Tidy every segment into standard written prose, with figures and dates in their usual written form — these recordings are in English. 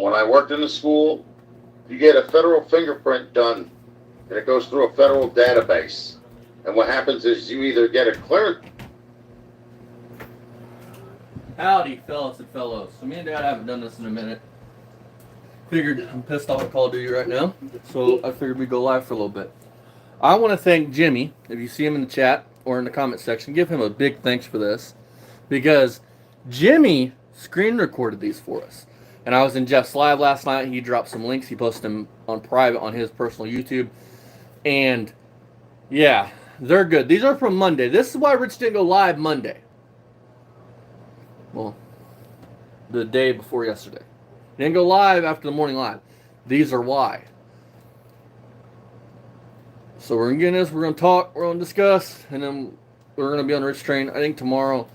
when I worked in the school, you get a federal fingerprint done, and it goes through a federal database. And what happens is you either get a clearance. Howdy, fellas and fellows. So me and Dad haven't done this in a minute. Figured I'm pissed off at Call of Duty right now, so I figured we'd go live for a little bit. I want to thank Jimmy. If you see him in the chat or in the comment section, give him a big thanks for this, because Jimmy screen recorded these for us. And I was in Jeff's live last night. He dropped some links. He posted them on private on his personal YouTube. And yeah, they're good. These are from Monday. This is why Rich didn't go live Monday. Well, the day before yesterday. He didn't go live after the morning live. These are why. So we're going to get in this. We're going to talk. We're going to discuss. And then we're going to be on Rich Train. I think tomorrow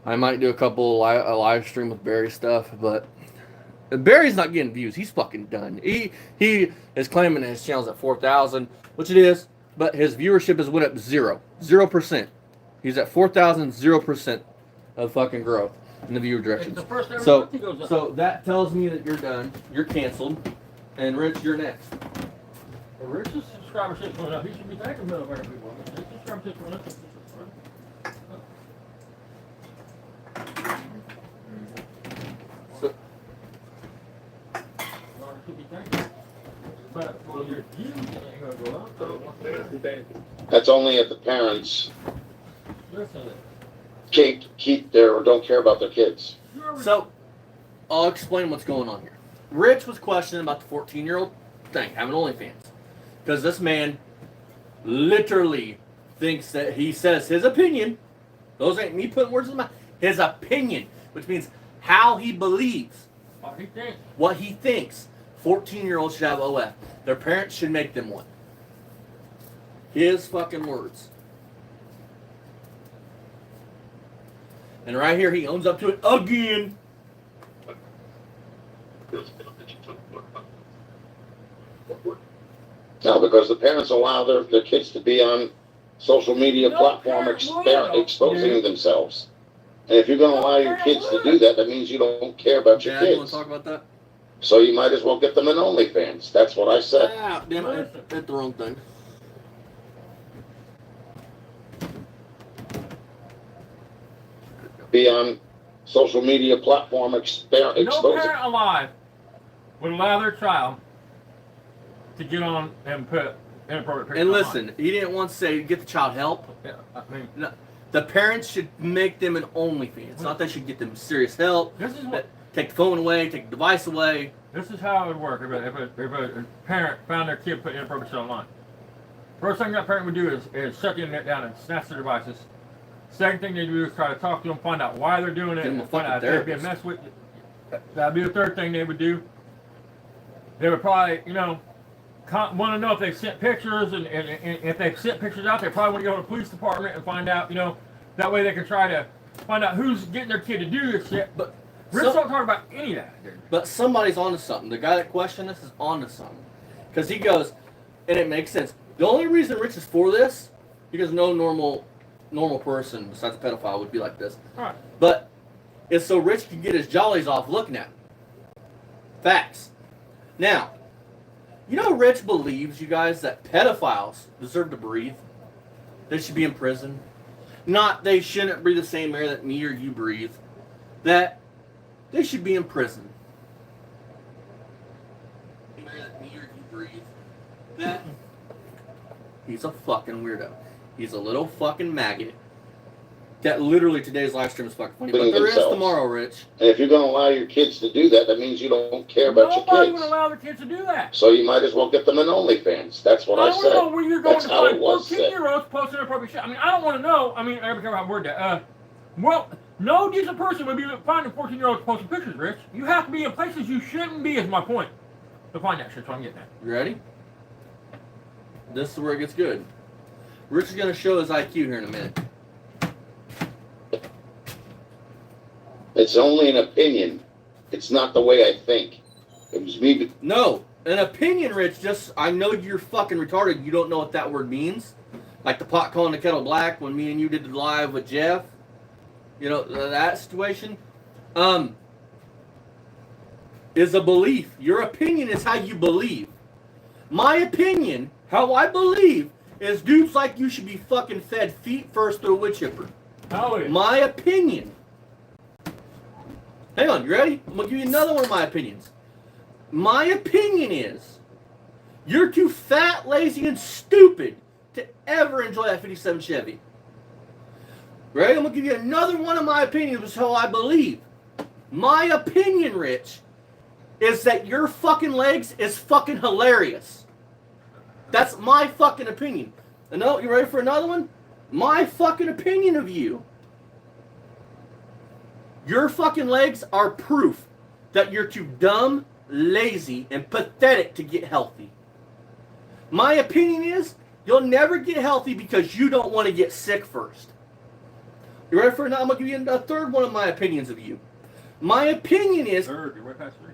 I might do a live stream with Barry stuff. But Barry's not getting views. He's fucking done. He is claiming that his channel's at 4,000, which it is. But his viewership has went up 0%. He's at 4,000, 0% of fucking growth in the viewer directions. So that tells me that you're done. You're canceled. And Rich, you're next. Well, Rich's subscribership's going up. He should be thanking military people. His subscribership's going up. So, But, well, your views ain't going to go up. So That's only if the parents listen, can't keep their or don't care about their kids. so I'll explain what's going on here. Rich was questioning about the 14-year-old thing, having OnlyFans. Because this man literally thinks that he says his opinion. Those ain't me putting words in his mouth. His opinion, which means how he believes. What he thinks. 14-year-olds should have OF. Their parents should make them one. His fucking words. And right here, he owns up to it again. No, because the parents allow their kids to be on social media platform exposing themselves. And if you're going to allow your kids to do that, that means you don't care about your Dad, you want kids. to talk about that? So you might as well get them an OnlyFans. That's what I said. Ah, damn it, I hit the wrong thing. Be on social media platform no exposing. parent alive would allow their child to get on and put inappropriate pictures And online. listen, he didn't want to say get the child help. Yeah, I mean, No, the parents should make them an OnlyFans. Not they should get them serious help. this is what. Take the phone away, take the device away. This is how it would work if a parent found their kid putting inappropriate shit online. First thing that parent would do is shut the internet down and snatch their devices. Second thing they do is try to talk to them, find out why they're doing it, Get them a and find fucking out if they're being therapist. messed with. That'd be the third thing they would do. They would probably, want to know if they've sent pictures, and if they've sent pictures out, they probably want to go to the police department and find out, that way they can try to find out who's getting their kid to do this shit. But Rich don't talk about any of that, dude. But somebody's onto something. The guy that questioned this is onto something. Because he goes, and it makes sense. The only reason Rich is for this, because no normal person besides a pedophile would be like this. Right. But it's so Rich can get his jollies off looking at him. Facts. Now, Rich believes, you guys, that pedophiles deserve to breathe. They should be in prison. Not they shouldn't breathe the same air that me or you breathe. That they should be in prison. That he's a fucking weirdo. He's a little fucking maggot. That literally today's live stream is fucking funny. But there is tomorrow, Rich. And if you're going to allow your kids to do that, that means you don't care about your Nobody kids. would allow their kids to do that. So you might as well get them an OnlyFans. That's what I said. I don't know where you're going That's to how find it was 14-year-olds posting inappropriate shit. I mean, I don't want to know. I mean, every time I word that. Well, no decent person would be finding 14-year-olds posting pictures, Rich. You have to be in places you shouldn't be, is my point. To find that shit, so I'm getting that. You ready? This is where it gets good. Rich is going to show his IQ here in a minute. It's only an opinion. It's not the way I think. It was me. No, an opinion, Rich. I know you're fucking retarded. You don't know what that word means. Like the pot calling the kettle black when me and you did the live with Jeff. That situation. is a belief. Your opinion is how you believe. My opinion, how I believe, is dudes like you should be fucking fed feet first through a wood chipper. Oh, yeah. My opinion. Hang on, you ready? I'm gonna give you another one of my opinions. My opinion is you're too fat, lazy, and stupid to ever enjoy that 57 Chevy. Ready? I'm gonna give you another one of my opinions, which is how I believe. My opinion, Rich, is that your fucking legs is fucking hilarious. That's my fucking opinion. And no, you ready for another one? My fucking opinion of you. Your fucking legs are proof that you're too dumb, lazy, and pathetic to get healthy. My opinion is you'll never get healthy because you don't want to get sick first. You ready for another? I'm going to give you a third one of my opinions of you. My opinion is... Third, you're way past three.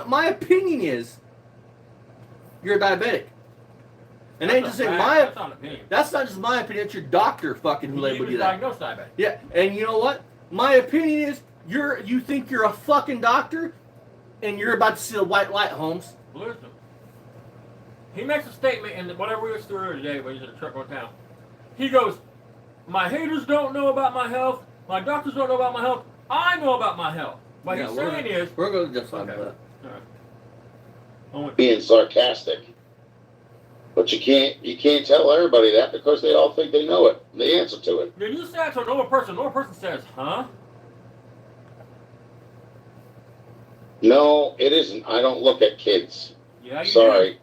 My opinion is you're a diabetic. And they just say that's not an opinion. that's not just my opinion, it's your doctor fucking who labeled you that. Diagnosed diabetic. Yeah, and you know what? My opinion is you think you're a fucking doctor and you're about to see the white light, Holmes. Listen. He makes a statement in whatever we was through earlier today when he was in a truck on town. He goes, my haters don't know about my health, my doctors don't know about my health, I know about my health. What he's saying is... We're going to just talk Okay. about Alright. Being sarcastic. But you can't tell everybody that because they all think they know it, the answer to it. When you say that to a normal person says, huh? No, it isn't. I don't look at kids. Yeah, you Sorry.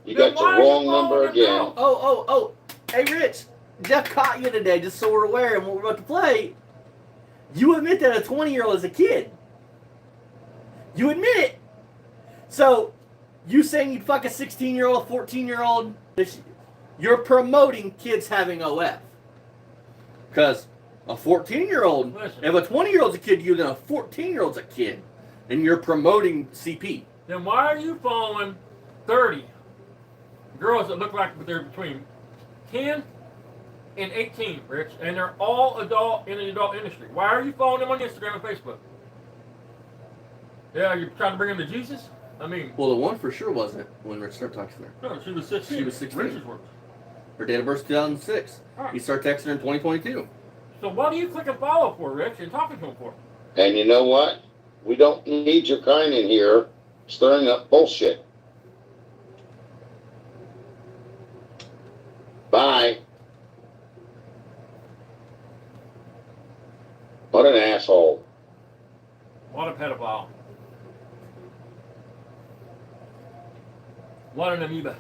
do. You Then got why the are you wrong number following again. them? Oh. Hey, Rich. Jeff caught you today, just so we're aware of what we're about to play. You admit that a 20-year-old is a kid. You admit it. So, you saying you'd fuck a 16-year-old, 14-year-old, you're promoting kids having OF. Because a 14-year-old, Listen. if a 20-year-old's a kid to you, then a 14-year-old's a kid. And you're promoting CP. Then why are you following 30 girls that look like they're between 10 and 18, Rich, and they're all adult in the adult industry? Why are you following them on Instagram and Facebook? Yeah, you're trying to bring them to Jesus? I mean... Well, the one for sure wasn't when Rich started talking to her. No, she was 16. She was 16. Rich's work. Her date of birth is 2006. All right. He started texting her in 2022. So what do you click and follow for, Rich, and talking to him for? And you know what? We don't need your kind in here stirring up bullshit. Bye. What an asshole. What a pedophile. What an amoeba.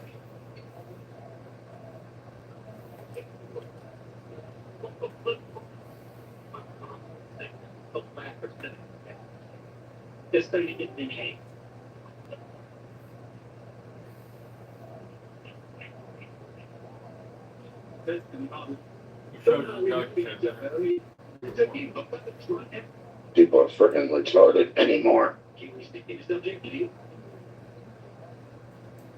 Just so you get the name. You showed us intelligence. People are freaking retarded anymore.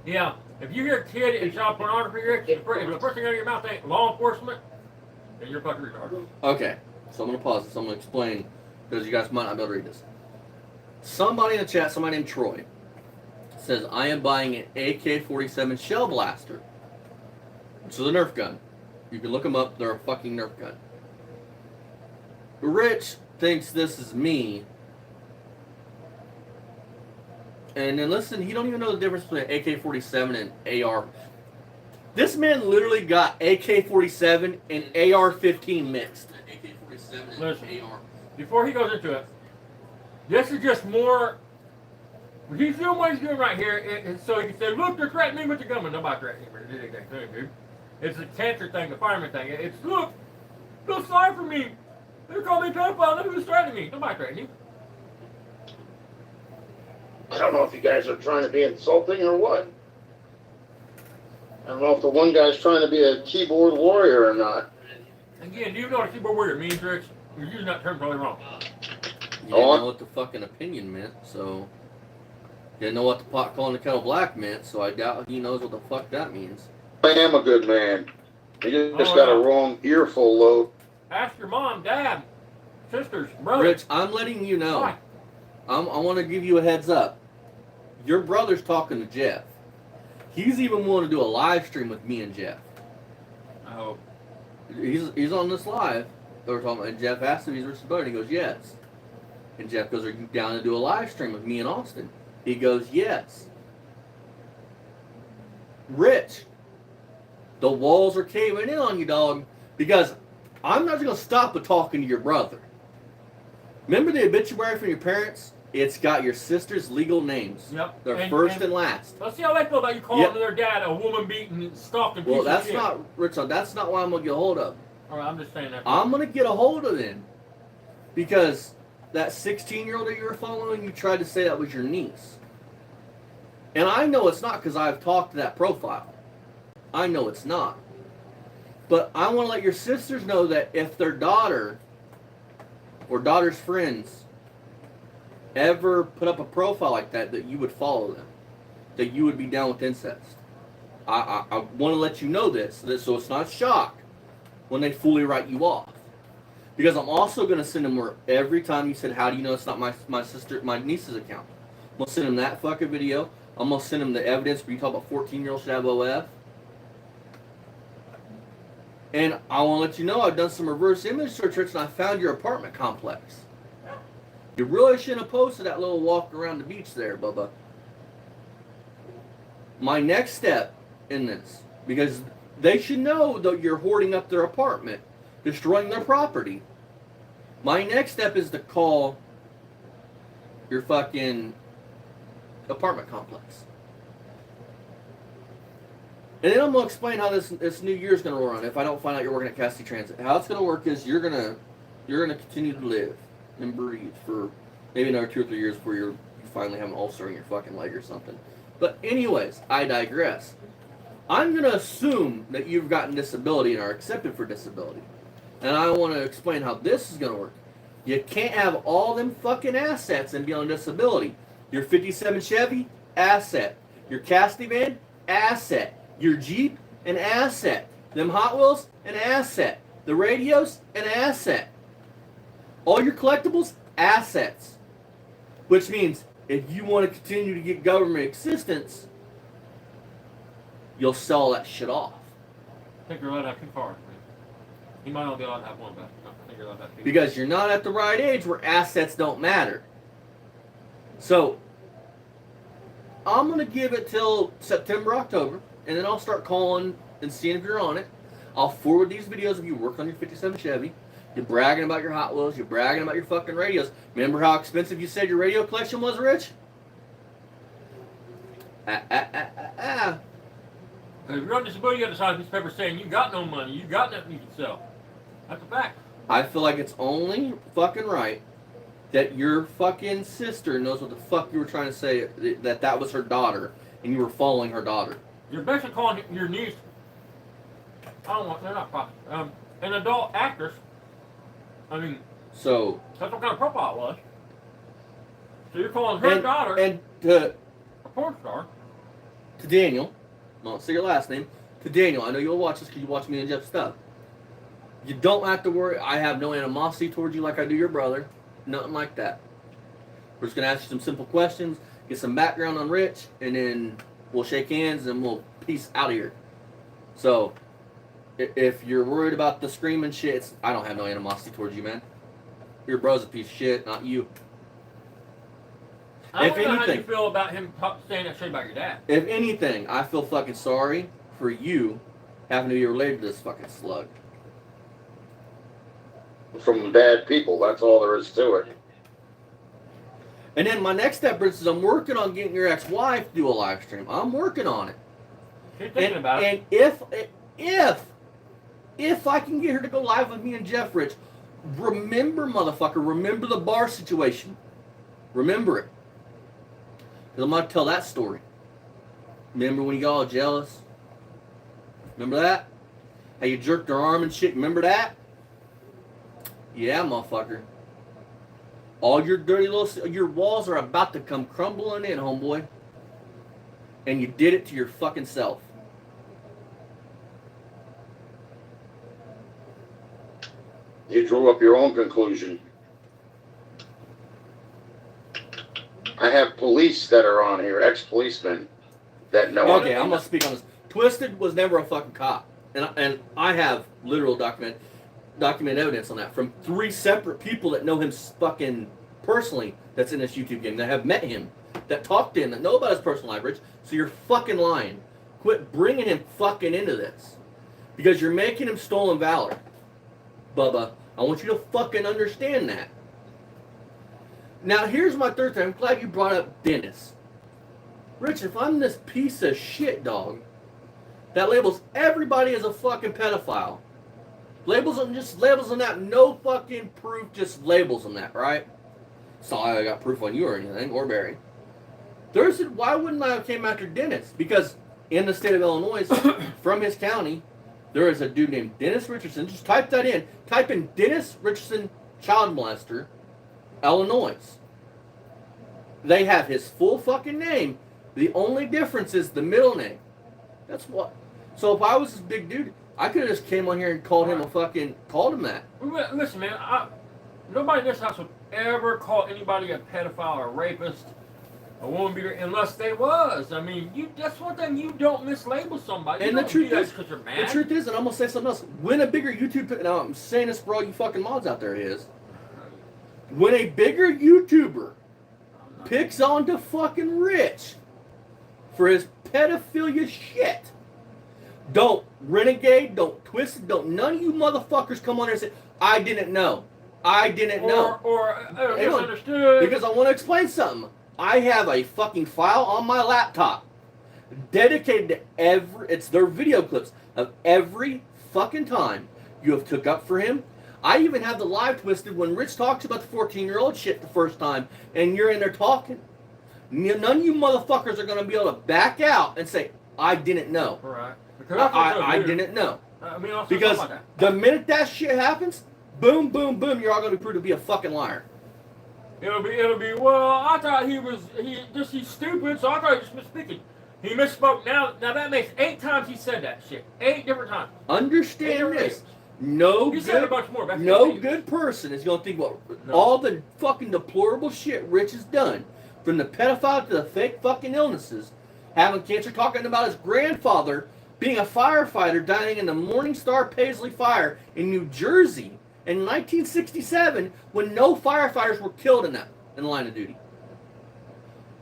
Yeah, if you hear kid and child pornography, Rich, if the first thing out of your mouth ain't law enforcement, then you're fucking retarded. Okay, so I'm going to pause this. I'm going to explain, because you guys might not be able to read this. Somebody in the chat, somebody named Troy, says, I am buying an AK-47 shell blaster. Which is a Nerf gun. You can look them up. They're a fucking Nerf gun. Rich thinks this is me. And then listen, he don't even know the difference between an AK-47 and AR. This man literally got AK-47 and AR-15 mixed. AK-47 Listen. and AR. Before he goes into it, this is just more. He's doing what he's doing right here, and so he can say, "Look, they're threatening me with the gun." And nobody threatening me with anything, dude. It's a cancer thing, the fireman thing. It's look, feel sorry for me. They're calling me pedophile. Look who's threatening me. Nobody threatening you. I don't know if you guys are trying to be insulting or what. I don't know if the one guy's trying to be a keyboard warrior or not. Again, do you know what a keyboard warrior means, Rich? You're using that term totally wrong. You didn't know what the fucking opinion meant, so... Didn't know what the pot calling the kettle black meant, so I doubt he knows what the fuck that means. I am a good man. You just got a wrong earful load. Ask your mom, dad, sisters, brothers. Rich, I'm letting you know. Why? I want to give you a heads up. your brother's talking to Jeff. He's even willing to do a live stream with me and Jeff. I hope. He's on this live. They were talking, and Jeff asked if he's Rich's brother. And he goes, yes. And Jeff goes, are you down to do a live stream with me and Austin? He goes, yes. Rich, the walls are caving in on you, dog, because I'm not going to stop with talking to your brother. Remember the obituary from your parents? It's got your sister's legal names. Yep. They're first and last. Let's see how they feel about you calling their dad a woman beating, stalking piece Well, of that's shit. not, Richard, that's not why I'm going to get a hold of them. All right, I'm just saying that. I'm going to get a hold of them because that 16-year-old that you were following, you tried to say that was your niece. And I know it's not because I've talked to that profile. I know it's not. But I want to let your sisters know that if their daughter or daughter's friends ever put up a profile like that, that you would follow them. That you would be down with incest. I want to let you know this so it's not a shock when they fully write you off. Because I'm also going to send them where every time you said, how do you know it's not my niece's account? I'm going to send them that fucking video. I'm going to send them the evidence where you talk about 14-year-olds should have OF. And I want to let you know I've done some reverse image search and I found your apartment complex. You really shouldn't have posted that little walk around the beach there, Bubba. My next step in this, because they should know that you're hoarding up their apartment, destroying their property. My next step is to call your fucking apartment complex. And then I'm going to explain how this new year is going to run if I don't find out you're working at Cassidy Transit. How it's going to work is you're going to continue to live and breathe for maybe another 2 or 3 years before you finally have an ulcer in your fucking leg or something. But anyways, I digress. I'm going to assume that you've gotten disability and are accepted for disability. And I want to explain how this is going to work. You can't have all them fucking assets and be on disability. Your 57 Chevy, asset. Your Cassidy van, asset. Your Jeep, an asset. Them Hot Wheels, an asset. The radios, an asset. All your collectibles, assets. Which means if you want to continue to get government assistance, you'll sell that shit off. I think you're allowed to have 2 cars. You might not be allowed to have one, but I think you're allowed to have 2. Because you're not at the right age where assets don't matter. So, I'm going to give it till September, October, and then I'll start calling and seeing if you're on it. I'll forward these videos of you working on your 57 Chevy. You're bragging about your Hot Wheels. You're bragging about your fucking radios. Remember how expensive you said your radio collection was, Rich? If you're on disability, you got to sign a piece of paper saying you got no money, you got nothing you can sell. That's a fact. I feel like it's only fucking right that your fucking sister knows what the fuck you were trying to say, that was her daughter, and you were following her daughter. You're basically calling your niece, they're not prostitutes, an adult actress. I mean, so that's what kind of profile it was. So you're calling her daughter and to a porn star. To Daniel, I won't say your last name, to Daniel, I know you'll watch this because you watch me and Jeff's stuff. You don't have to worry. I have no animosity towards you like I do your brother. Nothing like that. We're just going to ask you some simple questions, get some background on Rich, and then we'll shake hands and we'll peace out of here. So, if you're worried about the screaming shit, I don't have no animosity towards you, man. Your bro's a piece of shit, not you. I don't know how you feel about him saying that shit about your dad. If anything, I feel fucking sorry for you having to be related to this fucking slug. From bad people, that's all there is to it. And then my next step is I'm working on getting your ex-wife to do a live stream. I'm working on it. She's thinking about it. And if I can get her to go live with me and Jeff Rich, remember, motherfucker, remember the bar situation. Remember it. Because I'm going to tell that story. Remember when you got all jealous? Remember that? How you jerked her arm and shit? Remember that? Yeah, motherfucker. All your dirty your walls are about to come crumbling in, homeboy. And you did it to your fucking self. You drew up your own conclusion. I have police that are on here, ex-policemen, that know. Okay, I'm gonna speak on this. Twisted was never a fucking cop, and I have literal document evidence on that from 3 separate people that know him fucking personally. That's in this YouTube game that have met him, that talked to him, that know about his personal life, Rich. So you're fucking lying. Quit bringing him fucking into this, because you're making him stolen valor, Bubba. I want you to fucking understand that. Now here's my third thing. I'm glad you brought up Dennis. Rich, if I'm this piece of shit dog that labels everybody as a fucking pedophile, labels them that, no fucking proof, just labels them that, right? It's not like I got proof on you or anything, or Barry. Why wouldn't I have came after Dennis? Because in the state of Illinois, from his county, there is a dude named Dennis Richardson. Just type that in. Type in Dennis Richardson, child molester, Illinois. They have his full fucking name. The only difference is the middle name. That's what. So if I was this big dude, I could have just came on here and called him that. Listen, man. Nobody in this house would ever call anybody a pedophile or a rapist, a woman beater, unless they was. I mean, that's one thing, you don't mislabel somebody. And you the truth is, because you're mad. the truth is, and I'm gonna say something else. When a bigger YouTube, now I'm saying this for all you fucking mods out there, is when a bigger YouTuber picks on to fucking Rich for his pedophilia shit, don't renegade, don't twist it, none of you motherfuckers come on here and say, I didn't know. I didn't know. Or misunderstood. Because I want to explain something. I have a fucking file on my laptop dedicated to it's their video clips of every fucking time you have took up for him. I even have the live twisted when Rich talks about the 14-year-old shit the first time and you're in there talking. None of you motherfuckers are going to be able to back out and say, I didn't know. Right. I didn't know. Because like the minute that shit happens, boom, boom, boom, you're all going to be proved to be a fucking liar. It'll be, well, I thought he's stupid, so I thought he just misspeaking. He misspoke. Now that makes 8 times he said that shit. 8 different times. Understand this. No he said a bunch more. good person is going to think about all the fucking deplorable shit Rich has done. From the pedophile to the fake fucking illnesses. Having cancer, talking about his grandfather being a firefighter dying in the Morningstar Paisley fire in New Jersey in 1967 when no firefighters were killed in the line of duty.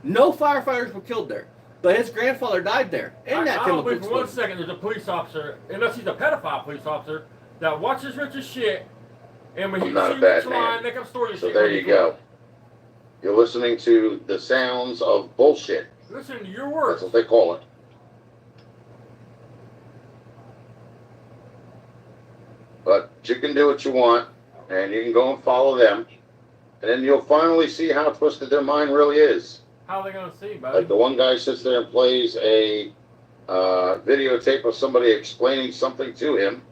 No firefighters were killed there. But his grandfather died there. I don't believe for 1 second there's a police officer, unless he's a pedophile police officer, that watches Rich's shit, and when he sees Rich line, make up stories. So there you go. You're listening to the sounds of bullshit. Listen to your words. That's what they call it. But you can do what you want, and you can go and follow them, and then you'll finally see how twisted their mind really is. How are they going to see, buddy? Like the one guy sits there and plays a videotape of somebody explaining something to him,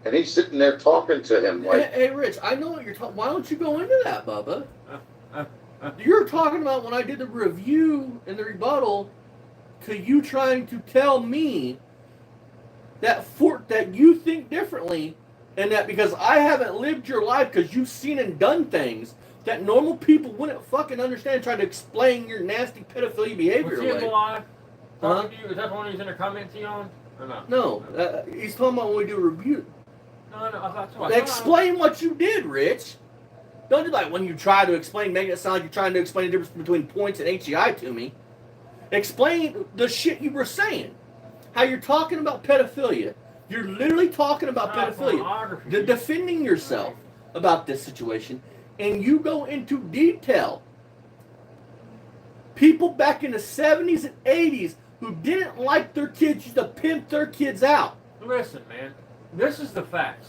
and he's sitting there talking to him. Like, hey Rich, I know what you're talking. Why don't you go into that, Bubba? You're talking about when I did the review and the rebuttal to you trying to tell me that you think differently, and that because I haven't lived your life because you've seen and done things that normal people wouldn't fucking understand, trying to explain your nasty pedophilia behavior. Was he in the live? Huh? Is that the one he's in the comments on? Or not? No, he's talking about when we do a review. No, that's what Explain what you did, Rich. Don't do like when you try to explain, make it sound like you're trying to explain the difference between points and HEI to me. Explain the shit you were saying. How you're talking about pedophilia. You're literally talking about pedophilia. Defending yourself about this situation. And you go into detail. People back in the 70s and 80s who didn't like their kids used to pimp their kids out. Listen, man. This is the facts.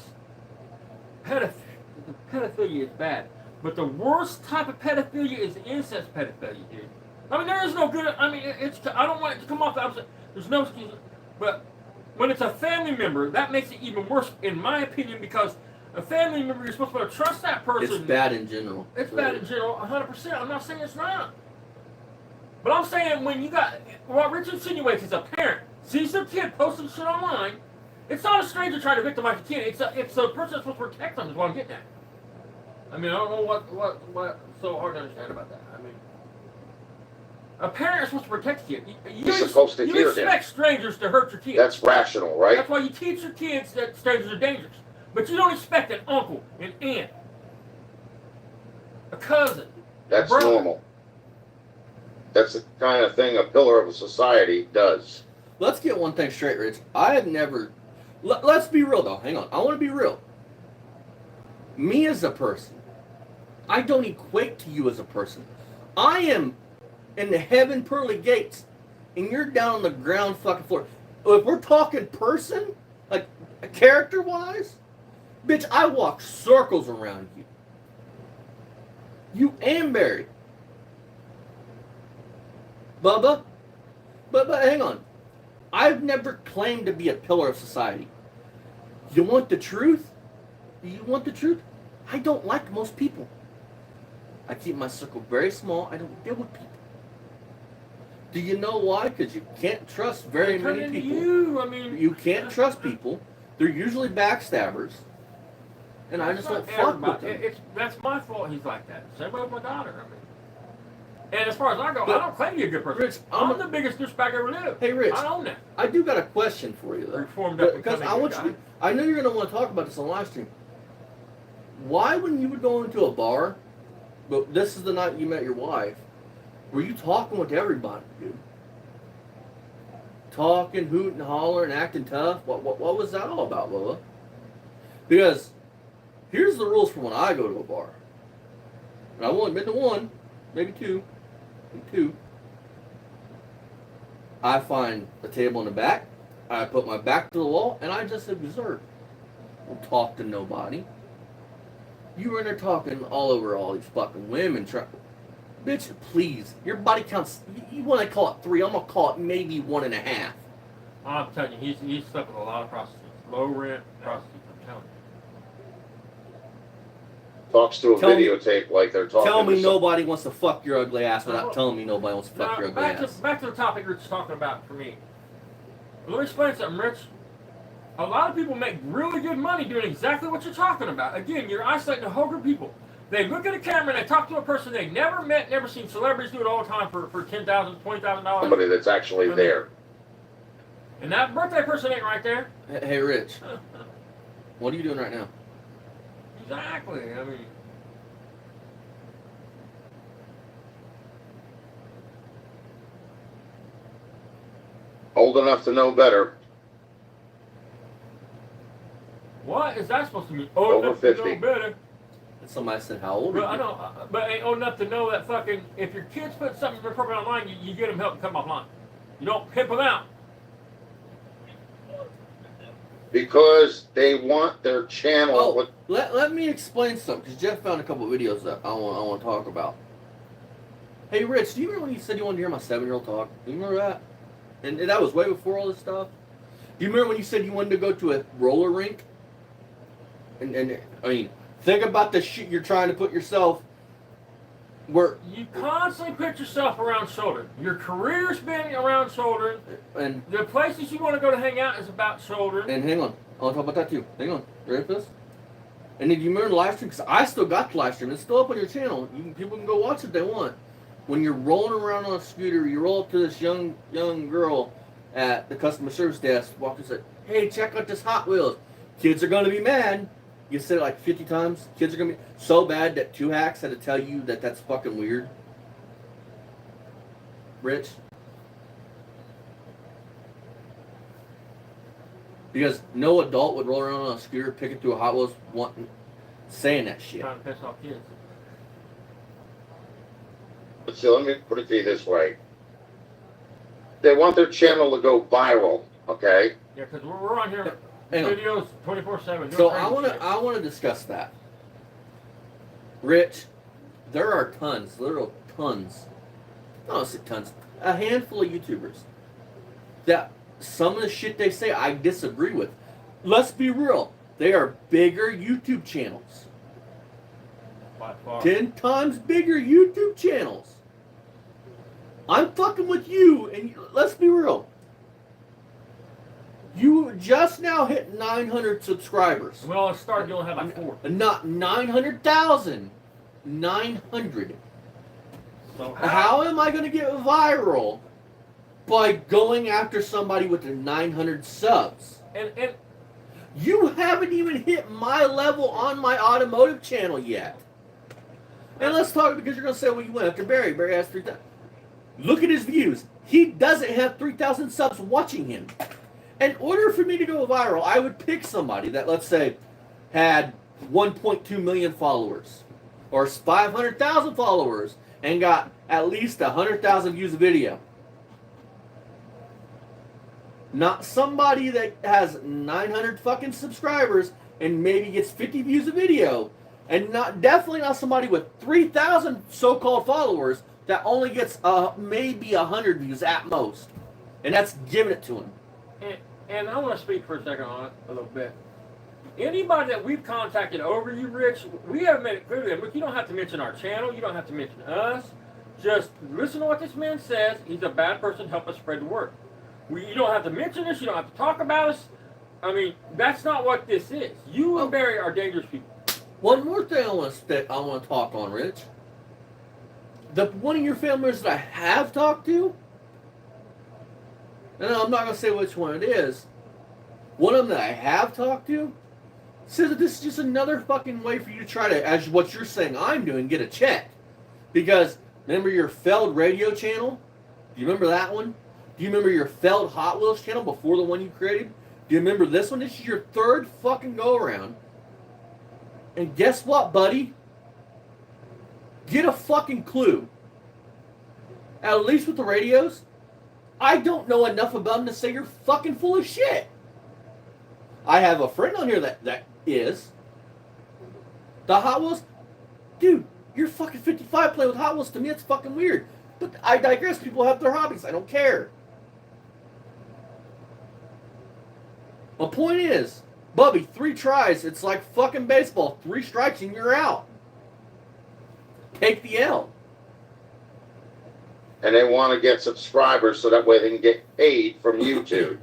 Pedophilia is bad. But the worst type of pedophilia is incest pedophilia, dude. I mean, there is no good... I mean, I don't want it to come off the opposite. There's no excuse. But when it's a family member, that makes it even worse, in my opinion, because a family member, you're supposed to be able to trust that person. It's bad in general. It's bad in general, 100%. I'm not saying it's not. But I'm saying when you got... What Rich insinuates is a parent sees their kid posting shit online. It's not a stranger trying to victimize a kid. It's a person that's supposed to protect them is what I'm getting at. I mean, I don't know what's so hard to understand about that. I mean... A parent is supposed to protect you. You're supposed to you hear expect him. strangers to hurt your kids. That's rational, right? That's why you teach your kids that strangers are dangerous. But you don't expect an uncle, an aunt, a cousin. That's brother. normal. That's the kind of thing a pillar of a society does. Let's get one thing straight, Rich. I have never. Let's be real, though. Hang on. I want to be real. Me as a person, I don't equate to you as a person. I am in the heaven pearly gates, and you're down on the ground fucking floor. If we're talking person, like character-wise, bitch, I walk circles around you. You am married. Bubba, but hang on. I've never claimed to be a pillar of society. You want the truth? You want the truth? I don't like most people. I keep my circle very small. I don't deal with people. Do you know why? Because you can't trust very many people. You can't trust people. They're usually backstabbers. And I just don't fuck with them. That's my fault he's like that. Same way with my daughter. And as far as I go, I don't claim to be a good person. Rich, I'm the biggest douchebag ever lived. Hey, Rich. I own that. I do got a question for you, though. Reformed up Because I want you. I know you're going to want to talk about this on live stream. Why, when you would go into a bar, but this is the night you met your wife, were you talking with everybody, dude? Talking, hooting, hollering, acting tough? What was that all about, Lola? Because here's the rules for when I go to a bar. And I've only been to one, maybe two. I find a table in the back. I put my back to the wall, and I just observe. Don't talk to nobody. You were in there talking all over all these fucking women. Bitch, please. Your body counts. You want to call it 3. I'm going to call it maybe 1.5. I'm telling you, he's slept with a lot of prostitutes. Low rent prostitutes, I'm telling you. Talks to a videotape like they're talking Tell me to nobody wants to fuck your ugly ass without telling me nobody wants to fuck your ugly ass. Back to the topic Rich was talking about for me. Let me explain something, Rich. A lot of people make really good money doing exactly what you're talking about. Again, you're isolating a whole group of people. They look at a camera and they talk to a person they never met, never seen. Celebrities do it all the time for $10,000, $20,000. somebody that's actually there. And that birthday person ain't right there. Hey, Rich. What are you doing right now? Exactly. I mean, Old enough to know better. what is that supposed to mean? Old Over enough to 50. know better. And somebody said, how old are But you? I know, but ain't old enough to know that fucking if your kids put something appropriate online, you get them help to come offline. You don't pimp them out. Because they want their channel. Oh, let me explain something, because Jeff found a couple of videos that I want to talk about. Hey, Rich, do you remember when you said you wanted to hear my 7-year-old talk? Do you remember that? And that was way before all this stuff. Do you remember when you said you wanted to go to a roller rink? And I mean, think about the shit you're trying to put yourself where... You constantly put yourself around children. Your career's been around children. And The places you want to go to hang out is about children. And hang on, I want to talk about that too. Hang on, ready for this? And then you remember the live stream? Because I still got the live stream. It's still up on your channel. People can go watch it if they want. When you're rolling around on a scooter, you roll up to this young girl at the customer service desk, walk and say, "Hey, check out this Hot Wheels." Kids are gonna be mad. You said it like 50 times. Kids are gonna be so bad that 2 hacks had to tell you that that's fucking weird. Rich. Because no adult would roll around on a scooter, picking through a Hot Wheels, saying that shit. Trying to piss off kids. But see, let me put it to you this way. They want their channel to go viral, okay? Yeah, because we're on here Hang on. videos 24/7. So I want to discuss that. Rich, there are tons, literal tons. I don't say tons. A handful of YouTubers that some of the shit they say I disagree with. Let's be real. They are bigger YouTube channels. By far. 10 times bigger YouTube channels. I'm fucking with you, and let's be real. You just now hit 900 subscribers. Well, it started, you only have like 4. Not 900,000. 900. So How am I going to get viral by going after somebody with 900 subs? And You haven't even hit my level on my automotive channel yet. And let's talk, because you're going to say, well, you went after Barry. Barry has 3,000. Look at his views. He doesn't have 3,000 subs watching him. In order for me to go viral, I would pick somebody that, let's say, had 1.2 million followers or 500,000 followers and got at least 100,000 views a video. Not somebody that has 900 fucking subscribers and maybe gets 50 views a video, and definitely not somebody with 3,000 so-called followers that only gets maybe 100 views at most, and that's giving it to him. And I want to speak for a second on it a little bit. Anybody that we've contacted over you, Rich, we have made it clear to them, look, you don't have to mention our channel, you don't have to mention us. Just listen to what this man says. He's a bad person. Help us spread the word. You don't have to mention us. You don't have to talk about us. I mean, that's not what this is. You and Barry are dangerous people. One more thing I want to talk on, Rich. One of your family members that I have talked to, and I'm not going to say which one it is, one of them that I have talked to says that this is just another fucking way for you to try to, as what you're saying I'm doing, get a check. Because, remember your failed radio channel? Do you remember that one? Do you remember your failed Hot Wheels channel before the one you created? Do you remember this one? This is your third fucking go-around. And guess what, buddy? Get a fucking clue. At least with the radios, I don't know enough about them to say you're fucking full of shit. I have a friend on here that is. The Hot Wheels, dude, you're fucking 55 playing with Hot Wheels. To me, it's fucking weird. But I digress. People have their hobbies. I don't care. My point is, Bubby, 3 tries. It's like fucking baseball. 3 strikes and you're out. Take the L. And they want to get subscribers so that way they can get paid from YouTube.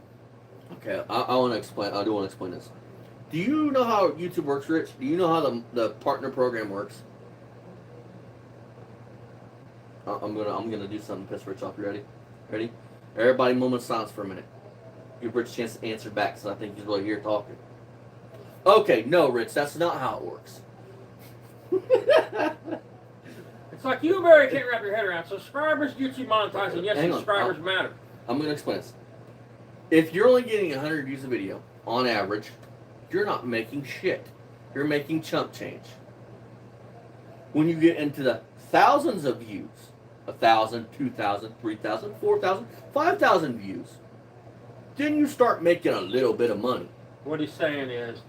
Okay, I want to explain. I do want to explain this. Do you know how YouTube works, Rich? Do you know how the partner program works? I'm gonna do something to piss Rich off. You ready? Ready? Everybody, moment of silence for a minute. Give Rich a chance to answer back, because I think he's really here talking. Okay, no, Rich, that's not how it works. It's like you and Barry can't wrap your head around. Subscribers get you monetized, and yes, subscribers matter. I'm going to explain this. If you're only getting 100 views a video, on average, you're not making shit. You're making chump change. When you get into the thousands of views, 1,000, 2,000, 3,000, 4,000, 5,000 views, then you start making a little bit of money. What he's saying is,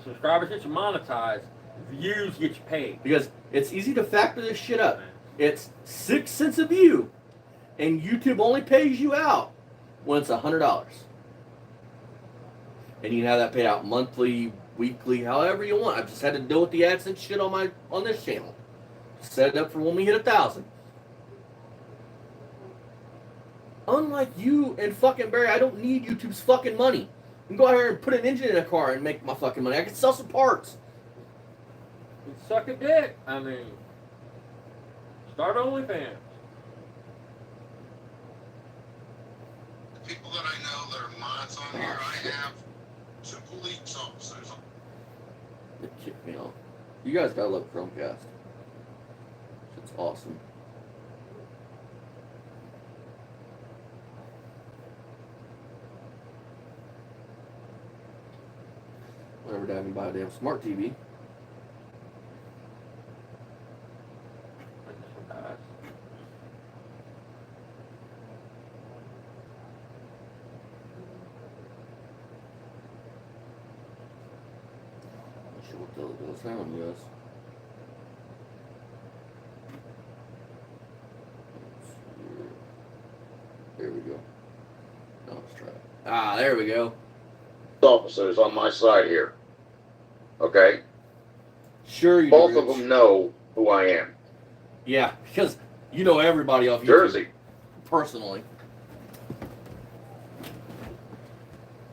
subscribers get you monetized, views get you paid. Because it's easy to factor this shit up. It's 6 cents a view, and YouTube only pays you out when it's $100. And you can have that paid out monthly, weekly, however you want. I've just had to deal with the AdSense shit on this channel. Set it up for when we hit 1,000. Unlike you and fucking Barry, I don't need YouTube's fucking money. I can go out here and put an engine in a car and make my fucking money. I can sell some parts. You suck a dick. I mean, start OnlyFans. The people that I know that are mods on here, I have 2 police officers. It kicked me off. You guys gotta love Chromecast. It's awesome. Whenever Dad can buy a damn smart TV. Not sure what the sound was. There we go. Now let's try it. Ah, there we go. Officers on my side here. Okay? Sure you Both do, of Rich. them know who I am. Yeah, because you know everybody off YouTube. Jersey. Personally.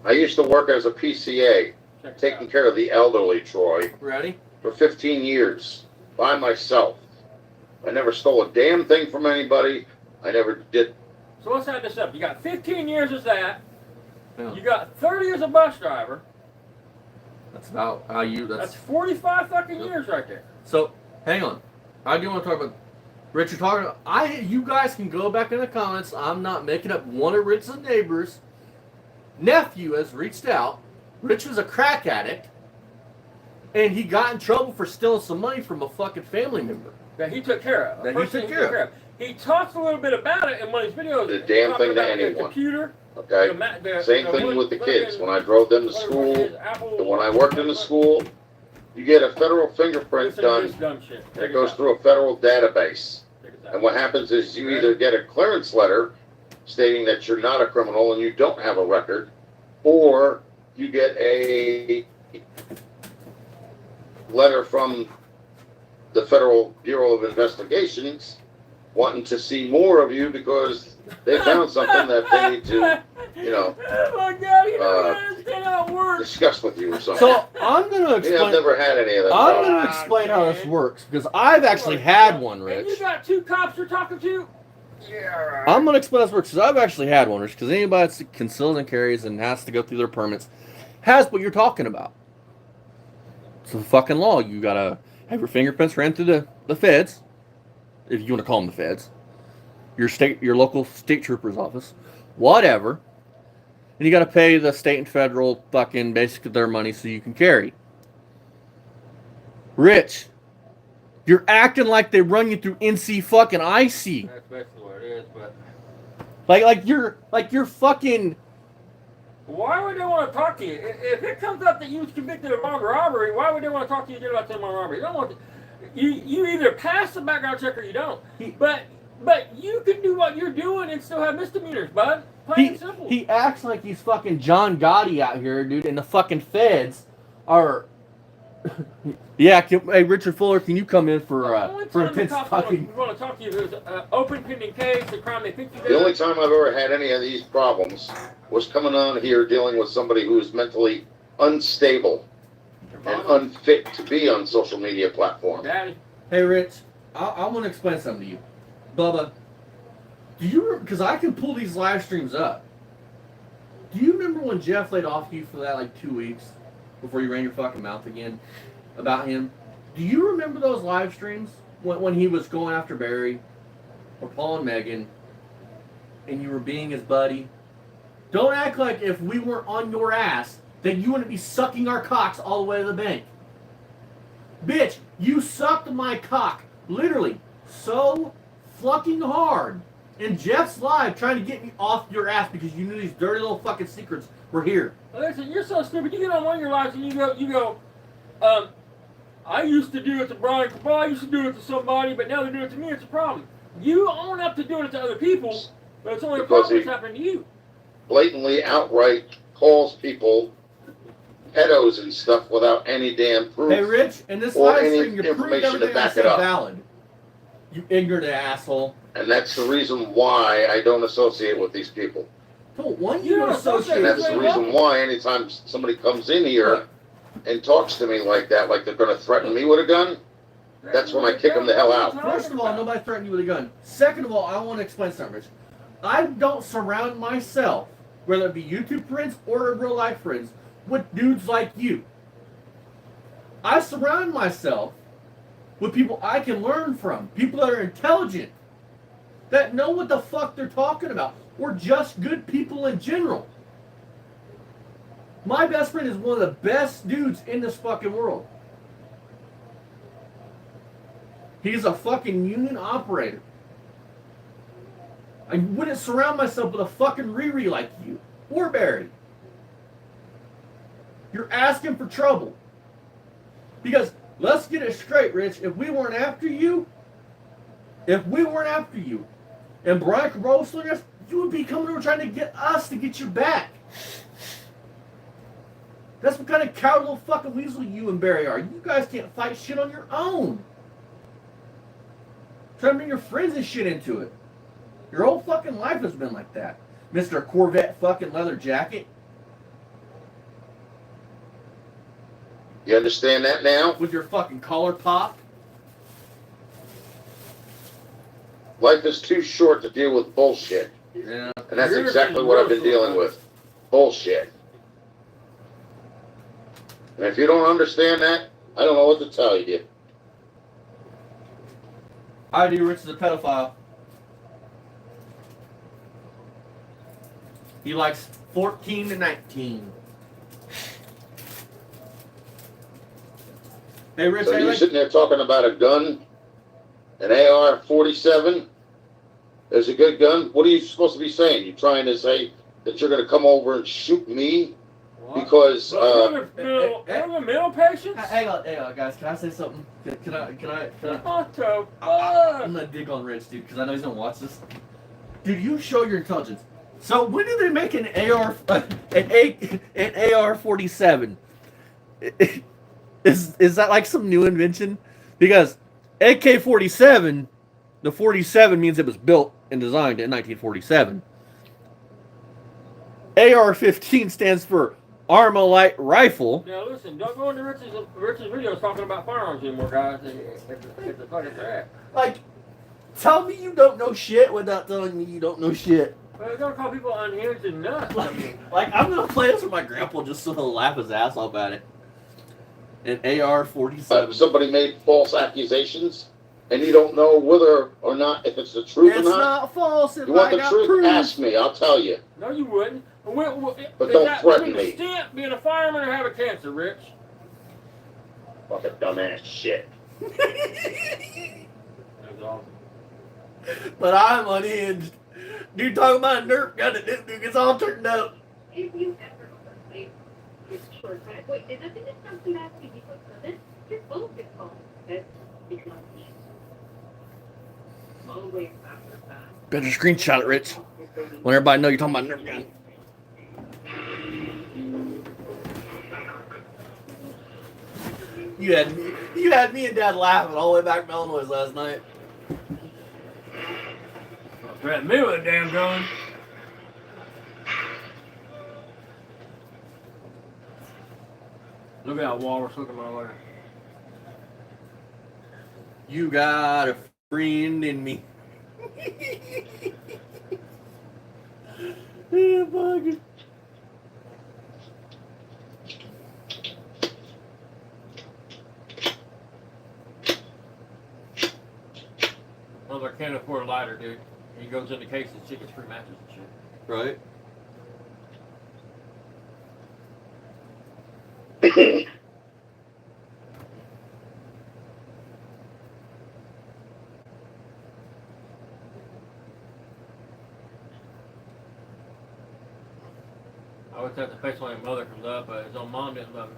I used to work as a PCA, taking care of the elderly, Troy, Ready? for 15 years by myself. I never stole a damn thing from anybody. I never did. So let's add this up. You got 15 years as that. Yeah. You got 30 as a bus driver. That's about how you. That's 45 fucking years right there. So, hang on. I do want to talk about Richard talking about. You guys can go back in the comments. I'm not making up. One of Rich's neighbors' nephew has reached out. Rich was a crack addict, and he got in trouble for stealing some money from a fucking family member. That he took care of. That he took care of. He talks a little bit about it in one of his videos. The damn thing to about anyone. The computer. Okay? Same thing with the kids. When I drove them to school, and when I worked in the school, you get a federal fingerprint done. It goes through a federal database. And what happens is you either get a clearance letter stating that you're not a criminal and you don't have a record, or you get a letter from the Federal Bureau of Investigations wanting to see more of you because they found something that they need to, oh my God, you don't understand how it works. discuss with you or something. So I'm going to explain. I've never had any of that. I'm going to explain how this works because I've actually had one, And Rich. you got two cops you're talking to? Yeah, right. I'm going to explain how this works because I've actually had one, Rich. Because anybody that conceals and carries and has to go through their permits has what you're talking about. It's a fucking law. You got to have your fingerprints ran through the feds, if you want to call them the feds, your local state trooper's office, whatever, and you got to pay the state and federal fucking basically their money so you can carry. Rich, you're acting like they run you through NC fucking IC. That's basically what it is, but Like you're fucking. why would they want to talk to you? If it comes up that you was convicted of armed robbery, why would they want to talk to you again about armed robbery? You don't want to, you either pass the background check or you don't. But you can do what you're doing and still have misdemeanors, bud. Plain and simple. He acts like he's fucking John Gotti out here, dude, and the fucking feds are. Yeah, hey Richard Fuller, can you come in for intense fucking? We want to talk to you. There's an open pending case, the crime they think you did. The only time I've ever had any of these problems was coming on here dealing with somebody who is mentally unstable and unfit to be on social media platforms. Daddy. Hey Rich, I want to explain something to you, Bubba. Do you? Because I can pull these live streams up. Do you remember when Jeff laid off you for that like 2 weeks before you ran your fucking mouth again about him? Do you remember those live streams when he was going after Barry or Paul and Megan and you were being his buddy? Don't act like if we weren't on your ass that you wouldn't be sucking our cocks all the way to the bank. Bitch, you sucked my cock literally so fucking hard in Jeff's live trying to get me off your ass because you knew these dirty little fucking secrets were here. Listen, you're so stupid. You get on one of your lives and you go, I used to do it to Brian. Well, I used to do it to somebody, but now they're doing it to me. It's a problem. You own up to doing it to other people, but it's only a problem that's happening to you. Blatantly, outright calls people pedos and stuff without any damn proof. Hey, Rich, in this or live any stream, you're proving information to everything I back said it up. valid. You ignorant asshole. And that's the reason why I don't associate with these people. Don't want you to And associate that's with the me. reason why anytime somebody comes in here and talks to me like that, like they're going to threaten me with a gun, that's when I kick them the hell out. First of all, nobody threatened you with a gun. Second of all, I want to explain something, Rich. I don't surround myself, whether it be YouTube friends or real life friends, with dudes like you. I surround myself with people I can learn from, people that are intelligent, that know what the fuck they're talking about, or just good people in general. My best friend is one of the best dudes in this fucking world. He's a fucking union operator. I wouldn't surround myself with a fucking Riri like you, or Barry. You're asking for trouble. Because, let's get it straight, Rich, if we weren't after you, and Brian Cabrosling us, you would be coming over trying to get us to get you back. That's what kind of coward little fucking weasel you and Barry are. You guys can't fight shit on your own. Try to bring your friends and shit into it. Your whole fucking life has been like that. Mr. Corvette fucking leather jacket. You understand that now? With your fucking collar popped. Life is too short to deal with bullshit. Yeah. And that's exactly what I've been dealing with. Bullshit. And if you don't understand that, I don't know what to tell you. I do. Rich is a pedophile. He likes 14 to 19. Hey, Rich, So you're sitting there talking about a gun, an AR-47. Is a good gun. What are you supposed to be saying? You trying to say that you're going to come over and shoot me? What? Because mental patients? Hang on, guys. Can I say something? Can I? What the I'm gonna dig on Rich, dude, because I know he's gonna watch this. Dude, you show your intelligence. So when did they make an AR-47? Is that like some new invention? Because AK-47, the 47 means it was built and designed in 1947. AR-15 stands for Armalite Rifle. Now listen, don't go into Rich's videos talking about firearms anymore, guys. It's a fucking trap. Like, tell me you don't know shit without telling me you don't know shit. Well, you're gonna call people unhinged and nuts. Like I'm gonna play this with my grandpa just so he'll laugh his ass off at it. An AR-47. somebody made false accusations, and you don't know whether or not if it's the truth It's or not. not false. If You want I the got truth? proof. Ask me. I'll tell you. No, you wouldn't. But don't threaten me. Stamp being a fireman or having cancer, Rich. Fucking dumbass shit. That's awesome. But I'm unhinged. Dude talking about a Nerf gun and this dude gets all turned up. If you ever overplayed your short time, wait, is that something that you because of this? You're full of it, that's because always after that. Better screenshot it, Rich. Let everybody know you're talking about a Nerf gun. You had me and Dad laughing all the way back to Illinois last night. Threaten me with a damn gun. Look at that walrus looking my way. You got a friend in me. Yeah, fucking. Well, I can't afford a lighter, dude. He goes in the case and shit gets free matches and shit. Right? I always have to face when his mother comes up, but his own mom didn't love him.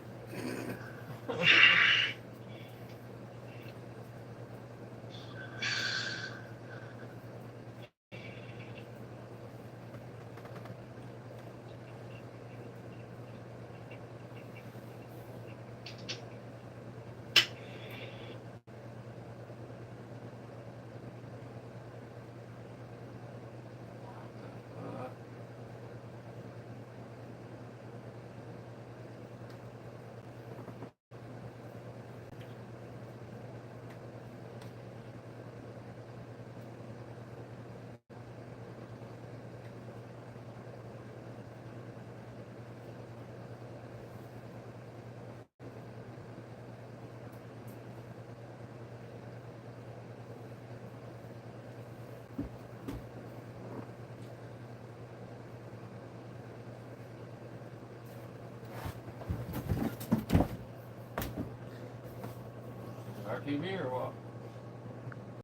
TV or what?